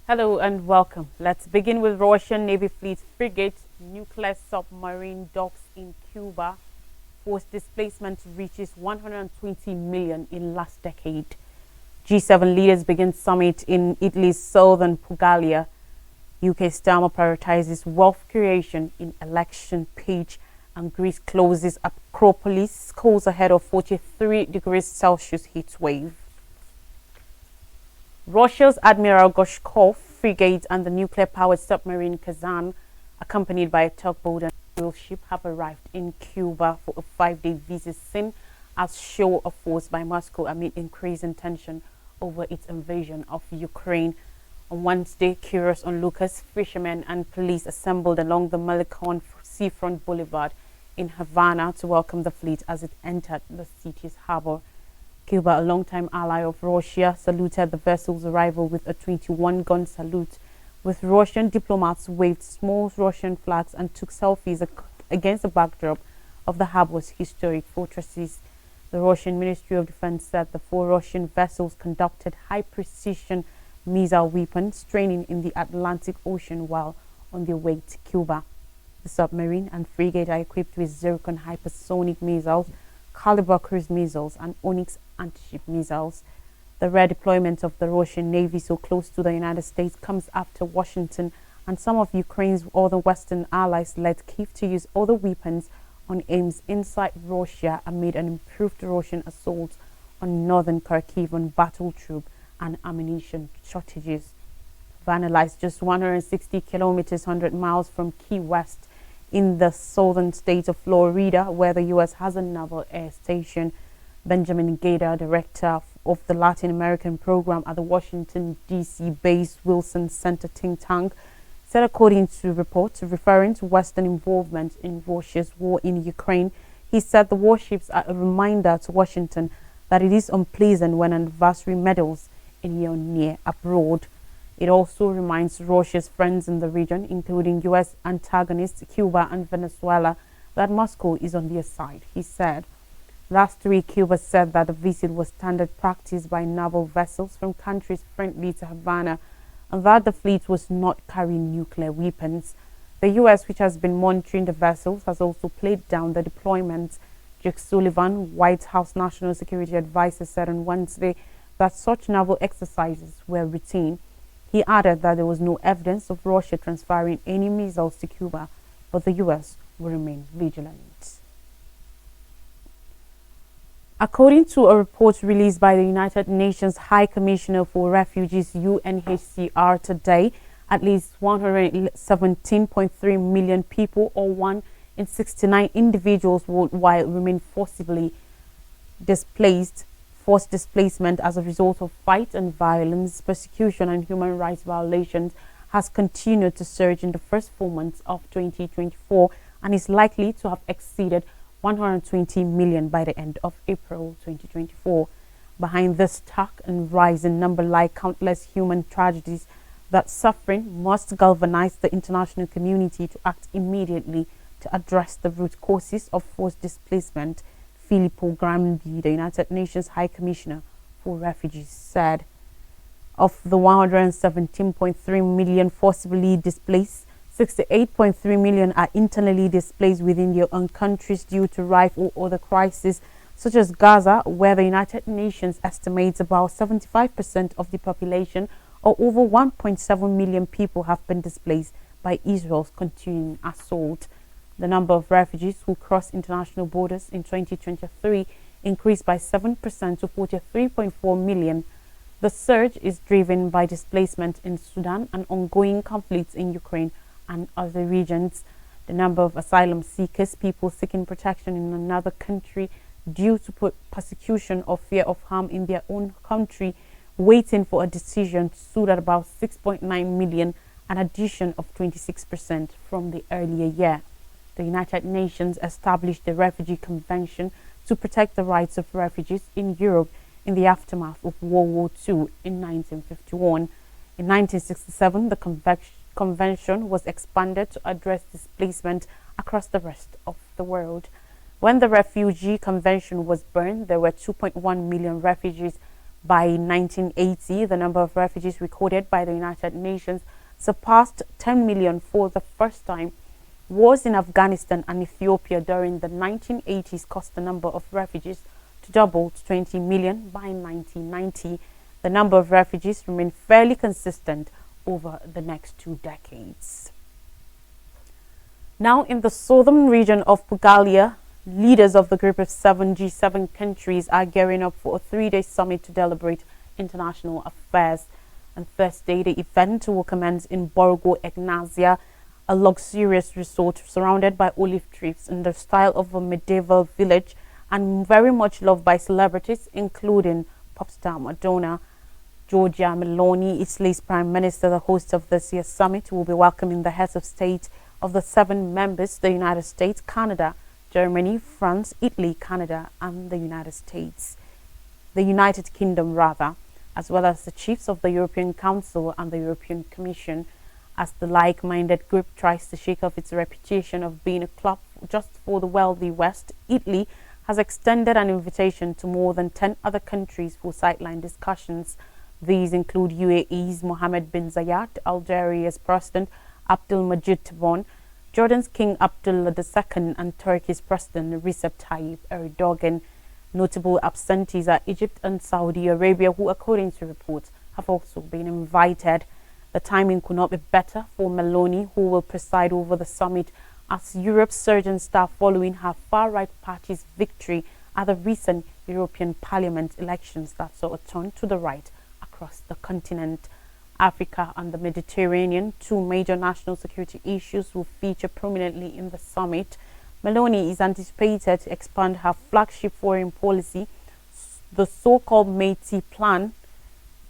Hello and welcome. Let's begin with Russian Navy fleet frigate nuclear submarine docks in Cuba. Force displacement reaches 120 million in last decade. G7 leaders begin summit in Italy's southern Puglia. UK Starmer prioritizes wealth creation in election page, and Greece closes Acropolis schools ahead of 43 degrees Celsius heat wave. Russia's Admiral Gorshkov frigate and the nuclear-powered submarine Kazan, accompanied by a tugboat and oil ship, have arrived in Cuba for a 5-day visit seen as show of force by Moscow amid increasing tension over its invasion of Ukraine. On Wednesday, curious onlookers, fishermen and police assembled along the Malecon Seafront Boulevard in Havana to welcome the fleet as it entered the city's harbor. Cuba, a longtime ally of Russia, saluted the vessel's arrival with a 21-gun salute, with Russian diplomats waved small Russian flags and took selfies against the backdrop of the harbor's historic fortresses. The Russian Ministry of Defense said the 4 Russian vessels conducted high-precision missile weapons training in the Atlantic Ocean while on their way to Cuba. The submarine and frigate are equipped with Zircon hypersonic missiles, Caliber cruise missiles, and Onyx anti-ship missiles. The redeployment of the Russian Navy so close to the United States comes after Washington and some of Ukraine's other Western allies led Kyiv to use other weapons on aims inside Russia amid an improved Russian assault on northern Kharkiv on battle troop and ammunition shortages. Havana lies just 160 kilometers, 100 miles from Key West in the southern state of Florida, where the U.S. has a naval air station. Benjamin Gator, director of the Latin American program at the Washington, D.C.-based Wilson Center think tank, said according to reports referring to Western involvement in Russia's war in Ukraine, he said the warships are a reminder to Washington that it is unpleasant when an adversary meddles in your near abroad. It also reminds Russia's friends in the region, including U.S. antagonists Cuba and Venezuela, that Moscow is on their side, he said. Last week, Cuba said that the visit was standard practice by naval vessels from countries friendly to Havana and that the fleet was not carrying nuclear weapons. The U.S., which has been monitoring the vessels, has also played down the deployment. Jake Sullivan, White House National Security Advisor, said on Wednesday that such naval exercises were routine. He added that there was no evidence of Russia transferring any missiles to Cuba, but the U.S. will remain vigilant. According to a report released by the United Nations High Commissioner for Refugees UNHCR today, at least 117.3 million people, or 1 in 69 individuals worldwide, remain forcibly displaced. Forced displacement as a result of fight and violence, persecution and human rights violations has continued to surge in the first 4 months of 2024 and is likely to have exceeded 120 million by the end of April 2024. Behind this stark and rising number lie countless human tragedies that suffering must galvanize the international community to act immediately to address the root causes of forced displacement. Filippo Grandi, the United Nations High Commissioner for Refugees, said. Of the 117.3 million forcibly displaced, 68.3 million are internally displaced within their own countries due to rife or other crises, such as Gaza, where the United Nations estimates about 75% of the population, or over 1.7 million people, have been displaced by Israel's continuing assault. The number of refugees who crossed international borders in 2023 increased by 7% to 43.4 million. The surge is driven by displacement in Sudan and ongoing conflicts in Ukraine and other regions. The number of asylum seekers, people seeking protection in another country due to persecution or fear of harm in their own country, waiting for a decision, stood at about 6.9 million, an addition of 26% from the earlier year. The United Nations established the Refugee Convention to protect the rights of refugees in Europe in the aftermath of World War II in 1951. In 1967, the convention was expanded to address displacement across the rest of the world. When the Refugee Convention was burned, there were 2.1 million refugees By 1980, the number of refugees recorded by the United Nations surpassed 10 million for the first time. Wars in Afghanistan and Ethiopia during the 1980s caused the number of refugees to double to 20 million by 1990. The number of refugees remained fairly consistent over the next 2 decades. Now, in the southern region of Bulgaria, leaders of the group of 7 G7 countries are gearing up for a 3-day summit to deliberate international affairs. On Thursday, the event will commence in Borgo Egnazia, a luxurious resort surrounded by olive trees in the style of a medieval village and very much loved by celebrities, including pop star Madonna. Giorgia Meloni, Italy's Prime Minister, the host of this year's summit, will be welcoming the heads of state of the 7 members: the United States, Canada, Germany, France, Italy, Canada, and the United Kingdom, as well as the chiefs of the European Council and the European Commission, as the like-minded group tries to shake off its reputation of being a club just for the wealthy West. Italy has extended an invitation to more than 10 other countries for sideline discussions. These include UAE's Mohammed bin Zayed, Algeria's President Abdelmajid Tebboune, Jordan's King Abdullah II, and Turkey's President Recep Tayyip Erdogan. Notable absentees are Egypt and Saudi Arabia, who, according to reports, have also been invited. The timing could not be better for Meloni, who will preside over the summit as Europe's surging star following her far-right party's victory at the recent European Parliament elections that saw a turn to the right across the continent. Africa and the Mediterranean, 2 major national security issues, will feature prominently in the summit. Meloni is anticipated to expand her flagship foreign policy, the so-called MATI plan.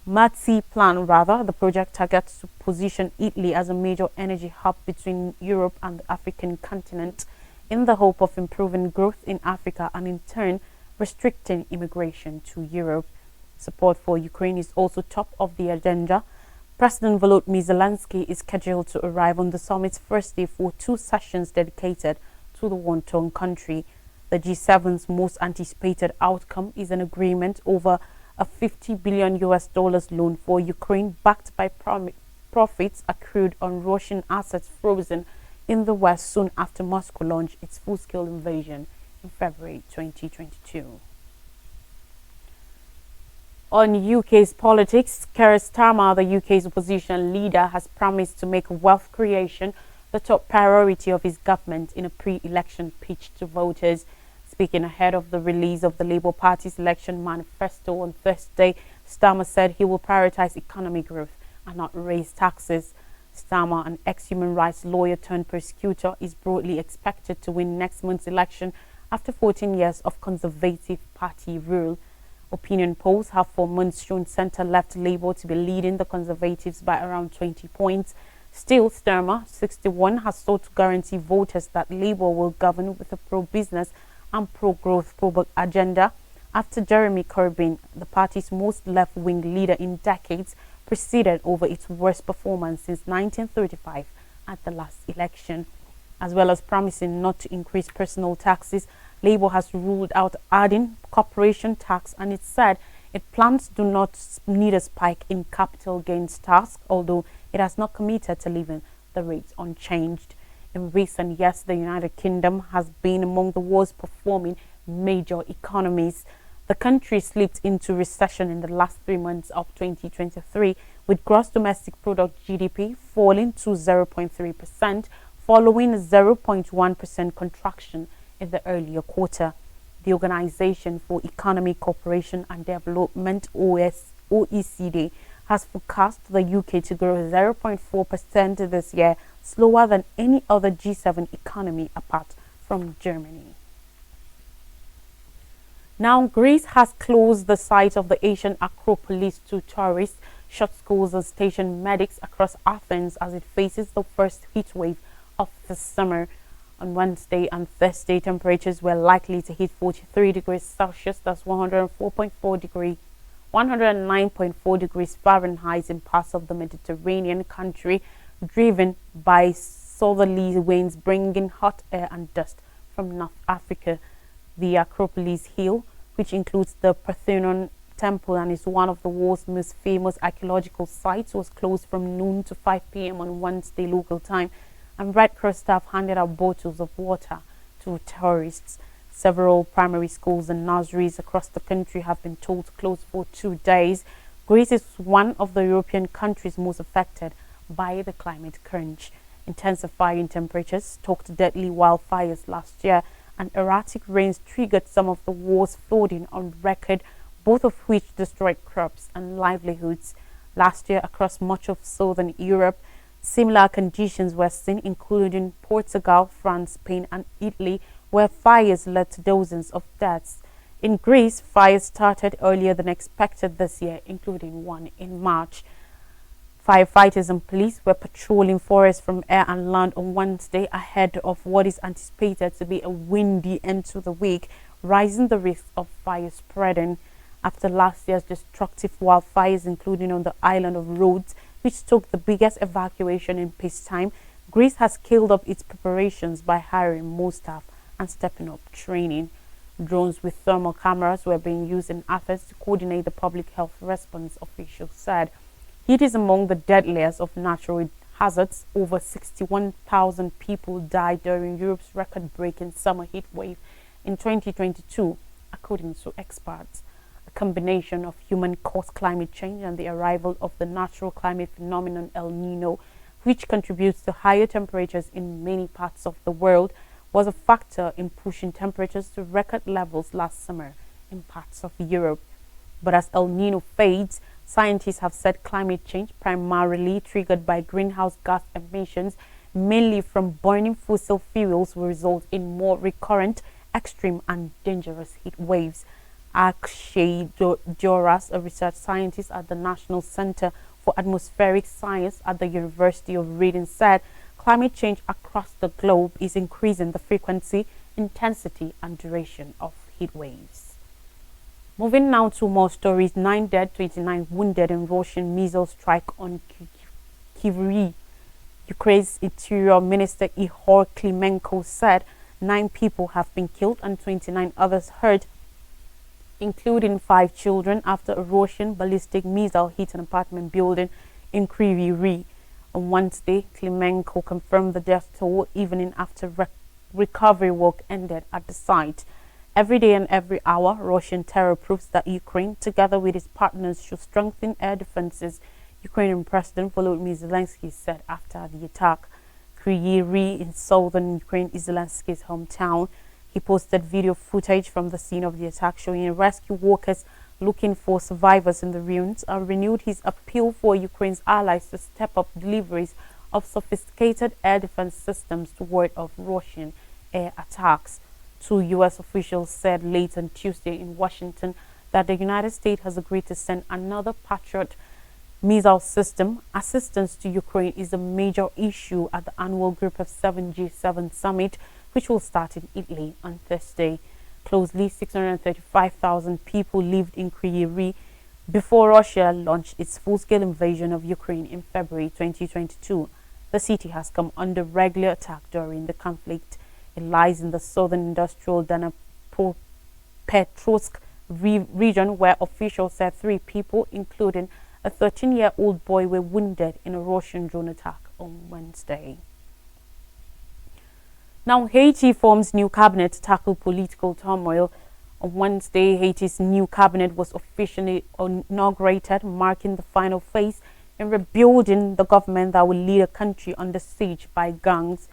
The project targets to position Italy as a major energy hub between Europe and the African continent in the hope of improving growth in Africa and in turn restricting immigration to Europe. Support for Ukraine is also top of the agenda. President Volodymyr Zelensky is scheduled to arrive on the summit's first day for 2 sessions dedicated to the war-torn country. The G7's most anticipated outcome is an agreement over a $50 billion loan for Ukraine, backed by profits accrued on Russian assets frozen in the West soon after Moscow launched its full-scale invasion in February 2022. On UK's politics, Keir Starmer, the UK's opposition leader, has promised to make wealth creation the top priority of his government in a pre-election pitch to voters. Speaking ahead of the release of the Labour Party's election manifesto on Thursday, Starmer said he will prioritize economic growth and not raise taxes. Starmer, an ex-human rights lawyer turned prosecutor, is broadly expected to win next month's election after 14 years of Conservative Party rule. Opinion polls have for months shown centre-left Labour to be leading the Conservatives by around 20 points. Still, Starmer, 61, has sought to guarantee voters that Labour will govern with a pro-business and pro-growth agenda after Jeremy Corbyn, the party's most left-wing leader in decades, presided over its worst performance since 1935 at the last election. As well as promising not to increase personal taxes, Labour has ruled out adding corporation tax, and it said its plans do not need a spike in capital gains tax, although it has not committed to leaving the rates unchanged. In recent years, the United Kingdom has been among the worst performing major economies. The country slipped into recession in the last 3 months of 2023, with gross domestic product GDP falling to 0.3%, following a 0.1% contraction in the earlier quarter. The Organization for Economic Cooperation and Development, OECD, has forecast the UK to grow 0.4% this year, slower than any other G7 economy apart from Germany. Now, Greece has closed the site of the Asian Acropolis to tourists, shut schools and stationed medics across Athens as it faces the first heat wave of the summer. On Wednesday and Thursday, temperatures were likely to hit 43 degrees Celsius, that's 109.4 degrees Fahrenheit in parts of the Mediterranean country, driven by southerly winds bringing hot air and dust from North Africa. The Acropolis Hill, which includes the Parthenon Temple and is one of the world's most famous archaeological sites, was closed from noon to 5 p.m. on Wednesday local time, and Red Cross staff handed out bottles of water to tourists. Several primary schools and nurseries across the country have been told to close for 2 days. Greece is one of the European countries most affected by the climate crunch. Intensifying temperatures stoked deadly wildfires last year, and erratic rains triggered some of the worst flooding on record, both of which destroyed crops and livelihoods. Last year, across much of southern Europe, similar conditions were seen, including Portugal, France, Spain, and Italy, where fires led to dozens of deaths. In Greece, fires started earlier than expected this year, including one in March. Firefighters and police were patrolling forests from air and land on Wednesday ahead of what is anticipated to be a windy end to the week, raising the risk of fire spreading. After last year's destructive wildfires, including on the island of Rhodes, which took the biggest evacuation in peacetime, Greece has scaled up its preparations by hiring more staff and stepping up training. Drones with thermal cameras were being used in efforts to coordinate the public health response, officials said. Heat is among the deadliest of natural hazards. Over 61,000 people died during Europe's record-breaking summer heat wave in 2022, according to experts. A combination of human-caused climate change and the arrival of the natural climate phenomenon El Niño, which contributes to higher temperatures in many parts of the world, was a factor in pushing temperatures to record levels last summer in parts of Europe. But as El Niño fades, scientists have said climate change, primarily triggered by greenhouse gas emissions, mainly from burning fossil fuels, will result in more recurrent, extreme, and dangerous heat waves. Akshay Joras, a research scientist at the National Center for Atmospheric Science at the University of Reading, said climate change across the globe is increasing the frequency, intensity, and duration of heat waves. Moving now to more stories. 9 dead, 29 wounded in Russian missile strike on Kyiv. Ukraine's Interior Minister Ihor Klimenko said 9 people have been killed and 29 others hurt, including 5 children, after a Russian ballistic missile hit an apartment building in Kryvyi. On Wednesday, Klimenko confirmed the death toll even after recovery work ended at the site. Every day and every hour, Russian terror proves that Ukraine, together with its partners, should strengthen air defenses, Ukrainian President Volodymyr Zelensky said after the attack. Kryvyi in southern Ukraine is Zelensky's hometown. He posted video footage from the scene of the attack showing rescue workers looking for survivors in the ruins, and renewed his appeal for Ukraine's allies to step up deliveries of sophisticated air defense systems to ward off Russian air attacks. 2 U.S. officials said late on Tuesday in Washington that the United States has agreed to send another Patriot missile system. Assistance to Ukraine is a major issue at the annual Group of 7 G7 summit, which will start in Italy on Thursday. Closely 635,000 people lived in Kryvyi before Russia launched its full-scale invasion of Ukraine in February 2022. The city has come under regular attack during the conflict. It lies in the southern industrial Dnipropetrovsk region, where officials said 3 people, including a 13-year-old boy, were wounded in a Russian drone attack on Wednesday. Now, Haiti forms new cabinet to tackle political turmoil. On Wednesday, Haiti's new cabinet was officially inaugurated, marking the final phase in rebuilding the government that will lead a country under siege by gangs.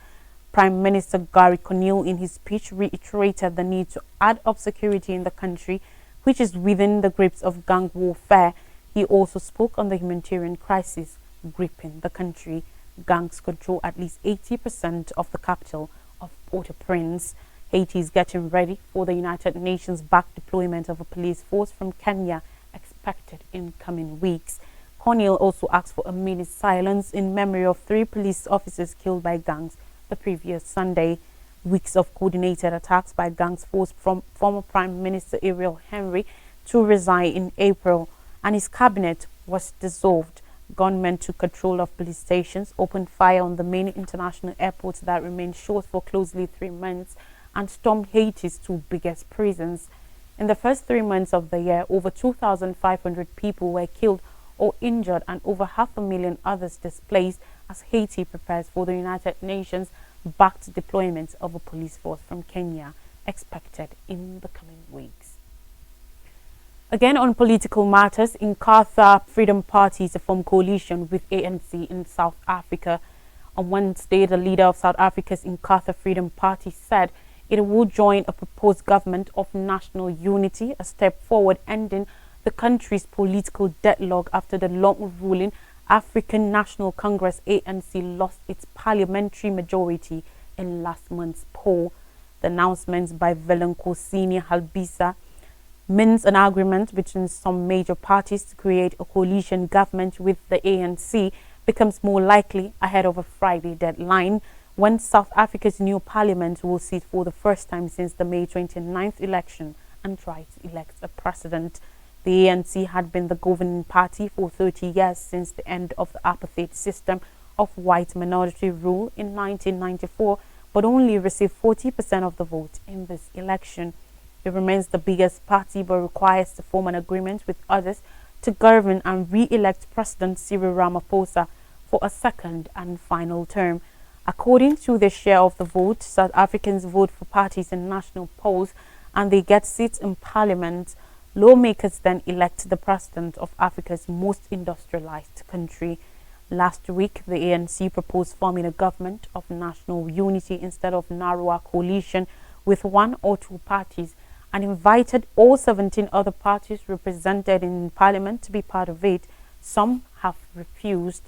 Prime Minister Gary Conille, in his speech, reiterated the need to add up security in the country, which is within the grips of gang warfare. He also spoke on the humanitarian crisis gripping the country. Gangs control at least 80% of the capital of Port-au-Prince. Haiti is getting ready for the United Nations-backed deployment of a police force from Kenya, expected in coming weeks. Conille also asked for a minute's silence in memory of 3 police officers killed by gangs the previous Sunday. Weeks of coordinated attacks by gangs forced from former Prime Minister Ariel Henry to resign in April, and his cabinet was dissolved. Gunmen took control of police stations, opened fire on the main international airports that remained shut for closely 3 months, and stormed Haiti's 2 biggest prisons. In the first 3 months of the year, over 2,500 people were killed or injured and over 500,000 others displaced as Haiti prepares for the United Nations-backed deployment of a police force from Kenya, expected in the coming weeks. Again, on political matters, Inkatha Freedom Party to form coalition with ANC in South Africa. On Wednesday, the leader of South Africa's Inkatha Freedom Party said it will join a proposed government of national unity, a step forward ending the country's political deadlock after the long-ruling African National Congress ANC lost its parliamentary majority in last month's poll. The announcement by Velenkosini Halbisa means an agreement between some major parties to create a coalition government with the ANC becomes more likely ahead of a Friday deadline when South Africa's new parliament will sit for the first time since the May 29th election and try to elect a president. The ANC had been the governing party for 30 years since the end of the apartheid system of white minority rule in 1994, but only received 40% of the vote in this election. It remains the biggest party but requires to form an agreement with others to govern and re-elect President Cyril Ramaphosa for a second and final term. According to the share of the vote, South Africans vote for parties in national polls and they get seats in parliament. Lawmakers then elect the president of Africa's most industrialized country. Last week, the ANC proposed forming a government of national unity instead of narrower coalition with one or two parties and invited all 17 other parties represented in parliament to be part of it. Some have refused.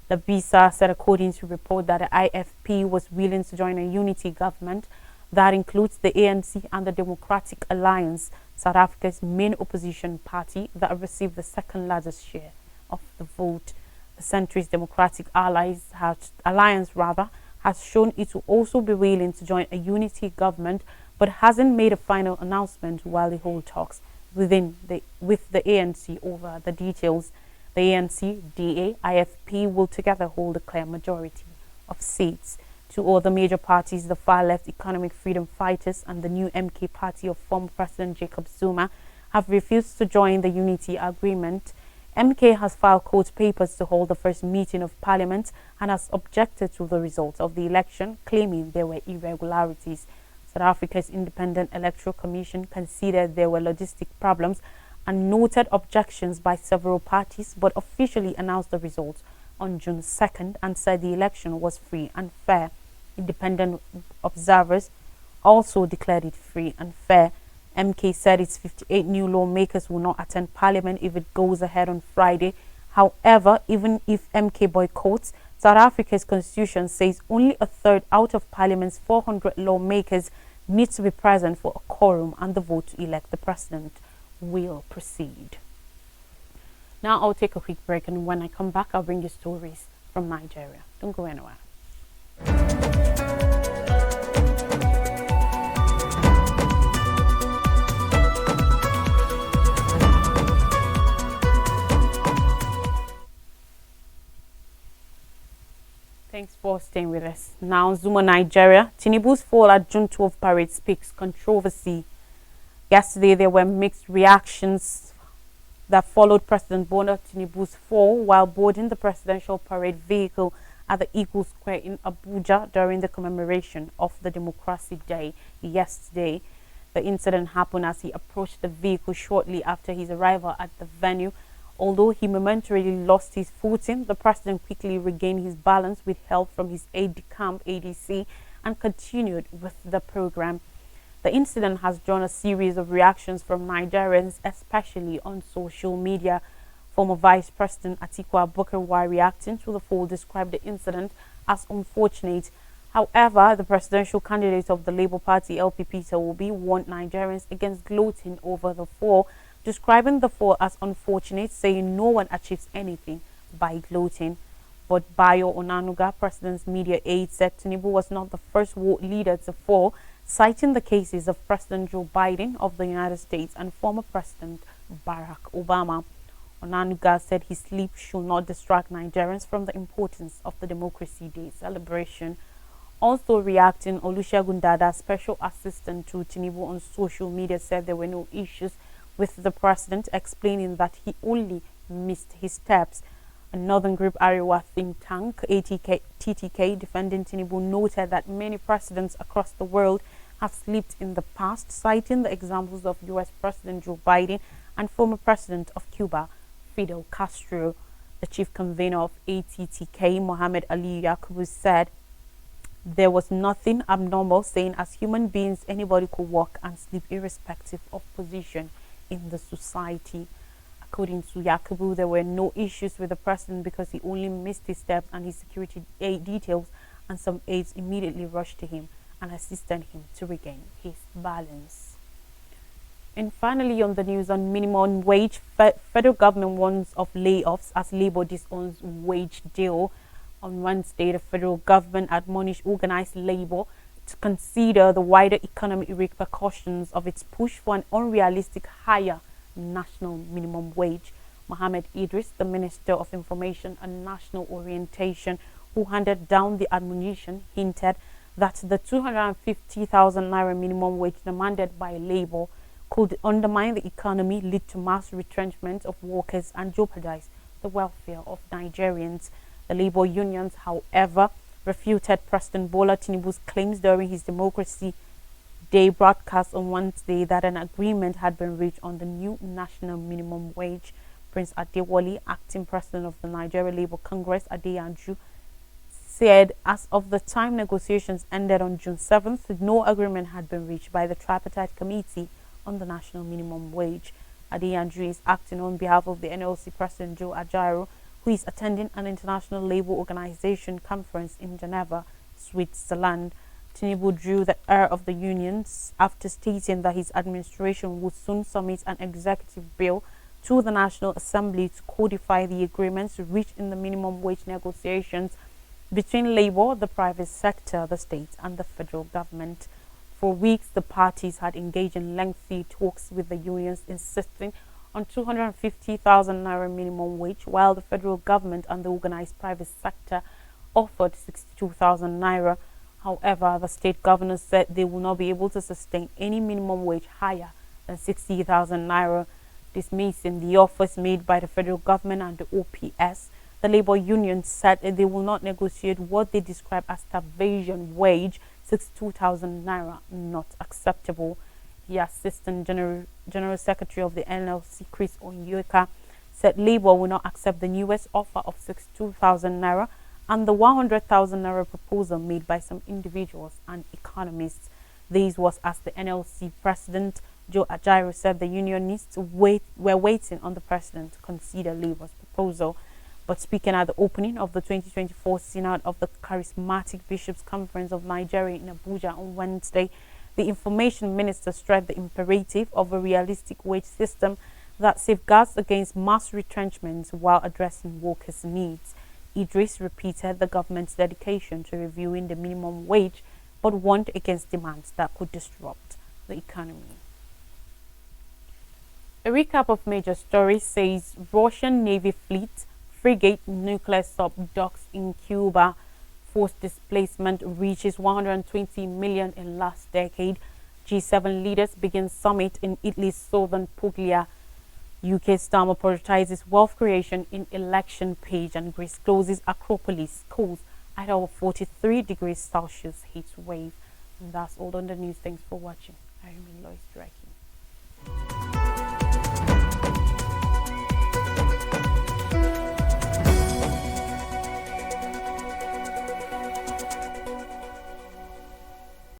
The BISA said, according to a report, that the IFP was willing to join a unity government that includes the ANC and the Democratic Alliance, South Africa's main opposition party that received the second largest share of the vote. The centrist Democratic Alliance has shown it will also be willing to join a unity government, but hasn't made a final announcement while they hold talks with the ANC over the details. The ANC, DA, IFP will together hold a clear majority of seats. Two other major parties, the far-left Economic Freedom Fighters and the new MK party of former President Jacob Zuma, have refused to join the unity agreement. MK has filed court papers to hold the first meeting of parliament and has objected to the results of the election, claiming there were irregularities. South Africa's Independent Electoral Commission considered there were logistic problems and noted objections by several parties, but officially announced the results on June 2nd and said the election was free and fair. Independent observers also declared it free and fair. MK said its 58 new lawmakers will not attend parliament if it goes ahead on Friday. However, even if MK boycotts, South Africa's constitution says only a third out of parliament's 400 lawmakers need to be present for a quorum and the vote to elect the president will proceed. Now I'll take a quick break, and when I come back, I'll bring you stories from Nigeria. Don't go anywhere. Thanks for staying with us. Now, Zuma, Nigeria. Tinubu's fall at June 12 parade speaks controversy. Yesterday, there were mixed reactions that followed President Bola Tinubu's fall while boarding the presidential parade vehicle at the Eagle Square in Abuja during the commemoration of the Democracy Day yesterday. The incident happened as he approached the vehicle shortly after his arrival at the venue. Although he momentarily lost his footing, the president quickly regained his balance with help from his aide-de-camp ADC and continued with the program. The incident has drawn a series of reactions from Nigerians, especially on social media. Former Vice President Atiku Abubakar, while reacting to the fall, described the incident as unfortunate. However, the presidential candidate of the Labour Party, LP Peter Obi, warned Nigerians against gloating over the fall, describing the fall as unfortunate, saying no one achieves anything by gloating. But Bayo Onanuga, president's media aide, said Tinubu was not the first world leader to fall, citing the cases of President Joe Biden of the United States and former President Barack Obama. Onanuga said his sleep should not distract Nigerians from the importance of the Democracy Day celebration. Also reacting, Olusegun Dada, special assistant to Tinubu on social media, said there were no issues with the president, explaining that he only missed his steps. A Northern Group Ariwa think tank, TTK, defending Tinubu, noted that many presidents across the world have slipped in the past, citing the examples of US President Joe Biden and former President of Cuba, Fidel Castro. The chief convener of ATTK, Mohammed Ali Yakubu, said there was nothing abnormal, saying as human beings anybody could walk and sleep irrespective of position in the society. According to Yakubu, there were no issues with the president because he only missed his steps, and his security details and some aides immediately rushed to him and assisted him to regain his balance. And finally, on the news on minimum wage, federal government warns of layoffs as Labour disowns wage deal. On Wednesday, the federal government admonished organized labor to consider the wider economic repercussions of its push for an unrealistic higher national minimum wage. Mohammed Idris, the Minister of Information and National Orientation, who handed down the admonition, hinted that the 250,000 naira minimum wage demanded by Labour could undermine the economy, lead to mass retrenchment of workers, and jeopardize the welfare of Nigerians. The Labour unions, however, refuted President Bola Tinubu's claims during his Democracy Day broadcast on Wednesday that an agreement had been reached on the new national minimum wage. Prince Adewale, acting president of the Nigeria Labour Congress, Adeyanju, said as of the time negotiations ended on June 7th, no agreement had been reached by the tripartite committee on the national minimum wage. Adeyanju is acting on behalf of the NLC President Joe Ajaero, who is attending an international labor organization conference in Geneva, Switzerland. Tinubu drew the ire of the unions after stating that his administration would soon submit an executive bill to the National Assembly to codify the agreements reached in the minimum wage negotiations between Labour, the private sector, the state, and the federal government. For weeks, the parties had engaged in lengthy talks with the unions, insisting on 250,000 naira minimum wage, while the federal government and the organized private sector offered 62,000 naira. However, the state governors said they will not be able to sustain any minimum wage higher than 60,000 naira. Dismissing the offers made by the federal government and the OPS, the labor union said that they will not negotiate what they describe as starvation wage, 62,000 naira, not acceptable. The Assistant General Secretary of the NLC, Chris Onyeka, said Labour will not accept the newest offer of 62,000 naira and the 100,000 naira proposal made by some individuals and economists. This was as the NLC President Joe Ajaero said the unionists were waiting on the President to consider Labour's proposal. But speaking at the opening of the 2024 Synod of the Charismatic Bishops' Conference of Nigeria in Abuja on Wednesday, the Information Minister stressed the imperative of a realistic wage system that safeguards against mass retrenchments while addressing workers' needs. Idris repeated the government's dedication to reviewing the minimum wage, but warned against demands that could disrupt the economy. A recap of major stories says Russian Navy fleet frigate nuclear sub docks in Cuba. Forced displacement reaches 120 million in last decade. G7 leaders begin summit in Italy's southern Puglia. UK Starmer prioritizes wealth creation in election page, and Greece closes Acropolis schools at over 43 degrees Celsius heat wave. And that's all on the news. Thanks for watching. I remain Lois Drake.